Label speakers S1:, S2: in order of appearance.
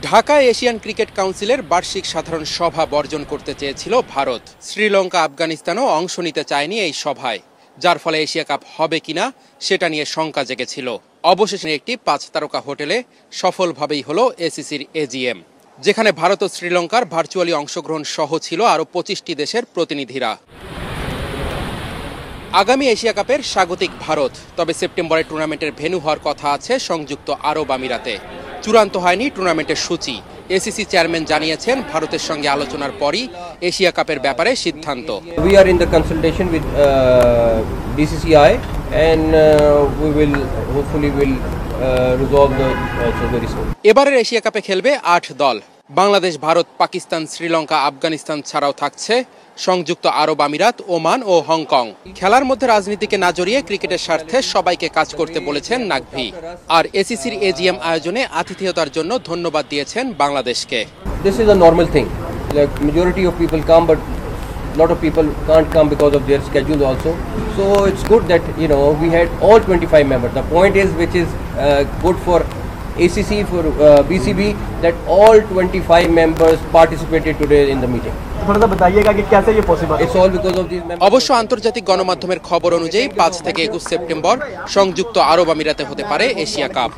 S1: ঢাকায় Asian cricket কাউন্সিলের বার্ষিক সাধারণ সভা বর্জন করতে চেয়েছিল ভারত। শ্রীলঙ্কা, আফগানিস্তানও অংশ নিতে চায়নি এই সভায়, যার ফলে এশিয়া কাপ হবে কিনা সেটা নিয়ে শঙ্কা জেগেছিল। অবশেষে একটি 5 তারকা হোটেলে সফলভাবেই হলো এসিসির এজিএম, যেখানে ভারত ও শ্রীলঙ্কার ভার্চুয়ালি অংশগ্রহণ সহ ছিল আরও 25টি দেশের প্রতিনিধিরা। আগামী এশিয়া কাপের স্বাগতিক ভারত, তবে সেপ্টেম্বরে টুর্নামেন্টের ভেন্যু হওয়ার কথা আছে সংযুক্ত আরব আমিরাতে। চূড়ান্ত হয়নি টুর্নামেন্টের সূচি। এসিসি চেয়ারম্যান জানিয়েছেন ভারতের সঙ্গে আলোচনার পরই এশিয়া কাপের ব্যাপারে সিদ্ধান্ত।
S2: We are in the consultation with BCCI and we will hopefully resolve the also very soon.
S1: এবারের এশিয়া কাপে খেলবে 8 দল। বাংলাদেশ, ভারত, পাকিস্তান, শ্রীলঙ্কা, আফগানিস্তান ছাড়াও থাকছে সংযুক্ত আরব আমিরাত, ওমান ও হংকং। খেলার মধ্যে রাজনীতিকে না জড়িয়ে ক্রিকেটের স্বার্থে সবাইকে কাজ করতে বলেছেন নাকভি। আর এসিসির এজিএম আয়োজনে আতিথেয়তার জন্য ধন্যবাদ দিয়েছেন বাংলাদেশকে।
S2: This is a normal thing. Like majority of people come, but lot of people can't come because of their schedule also. So it's good that we had all 25 members. The point is, which is good for ACC, for BCB, that all 25 members participated today in the meeting. It's all because of these members.
S1: অবশ্য আন্তর্জাতিক গণমাধ্যমের খবর অনুযায়ী 5 থেকে 21 September সংযুক্ত আরব আমিরাতে হতে পারে এশিয়া কাপ।